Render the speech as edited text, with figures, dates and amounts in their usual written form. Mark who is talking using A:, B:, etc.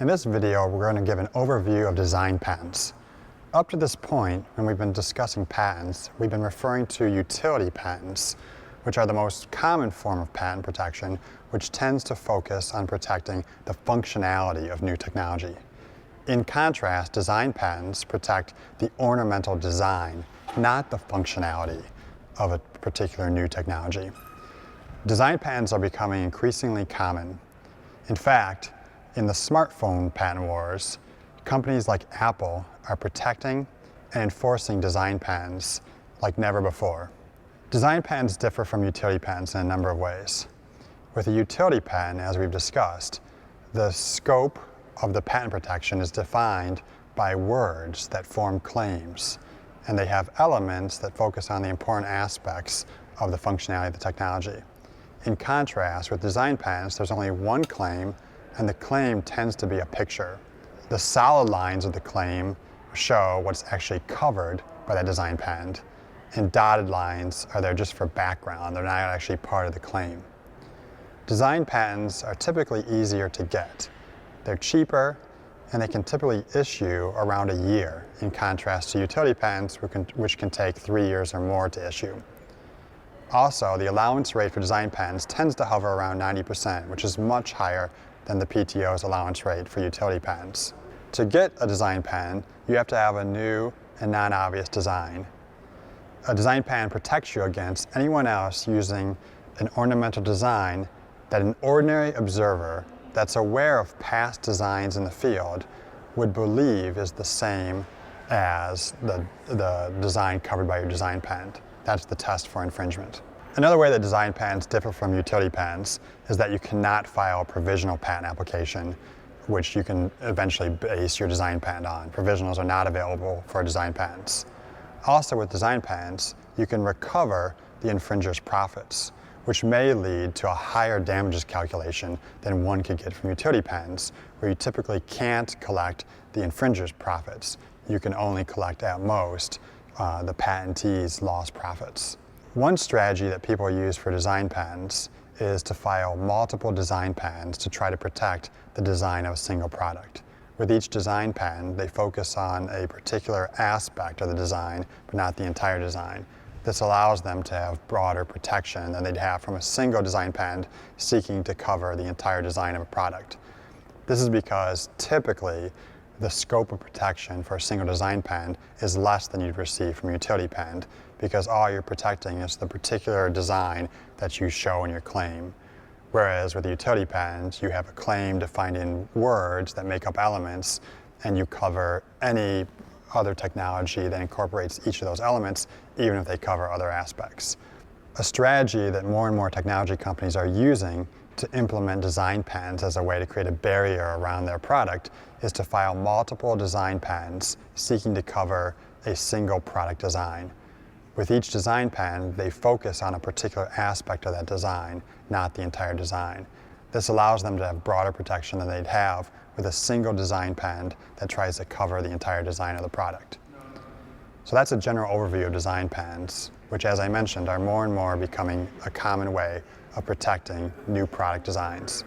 A: In this video, we're going to give an overview of design patents. Up to this point, when we've been discussing patents, we've been referring to utility patents, which are the most common form of patent protection, which tends to focus on protecting the functionality of new technology. In contrast, design patents protect the ornamental design, not the functionality of a particular new technology. Design patents are becoming increasingly common. In fact, in the smartphone patent wars, companies like Apple are protecting and enforcing design patents like never before. Design patents differ from utility patents in a number of ways. With a utility patent, as we've discussed, the scope of the patent protection is defined by words that form claims, and they have elements that focus on the important aspects of the functionality of the technology. In contrast, with design patents, there's only one claim, and the claim tends to be a picture. The solid lines of the claim show what's actually covered by that design patent, and dotted lines are there just for background. They're not actually part of the claim. Design patents are typically easier to get. They're cheaper, and they can typically issue around a year, in contrast to utility patents, which can take 3 years or more to issue. Also, the allowance rate for design patents tends to hover around 90%, which is much higher than the PTO's allowance rate for utility patents. To get a design patent, you have to have a new and non-obvious design. A design patent protects you against anyone else using an ornamental design that an ordinary observer that's aware of past designs in the field would believe is the same as the design covered by your design patent. That's the test for infringement. Another way that design patents differ from utility patents is that you cannot file a provisional patent application, which you can eventually base your design patent on. Provisionals are not available for design patents. Also, with design patents, you can recover the infringer's profits, which may lead to a higher damages calculation than one could get from utility patents, where you typically can't collect the infringer's profits. You can only collect, at most, the patentee's lost profits. One strategy that people use for design patents is to file multiple design patents to try to protect the design of a single product. With each design patent, they focus on a particular aspect of the design, but not the entire design. This allows them to have broader protection than they'd have from a single design patent seeking to cover the entire design of a product. This is because typically the scope of protection for a single design patent is less than you'd receive from a utility patent, because all you're protecting is the particular design that you show in your claim. Whereas with a utility patent, you have a claim defined in words that make up elements, and you cover any other technology that incorporates each of those elements, even if they cover other aspects. A strategy that more and more technology companies are using to implement design patents as a way to create a barrier around their product is to file multiple design patents seeking to cover a single product design. With each design patent, they focus on a particular aspect of that design, not the entire design. This allows them to have broader protection than they'd have with a single design patent that tries to cover the entire design of the product. So that's a general overview of design patents, which, as I mentioned, are more and more becoming a common way of protecting new product designs.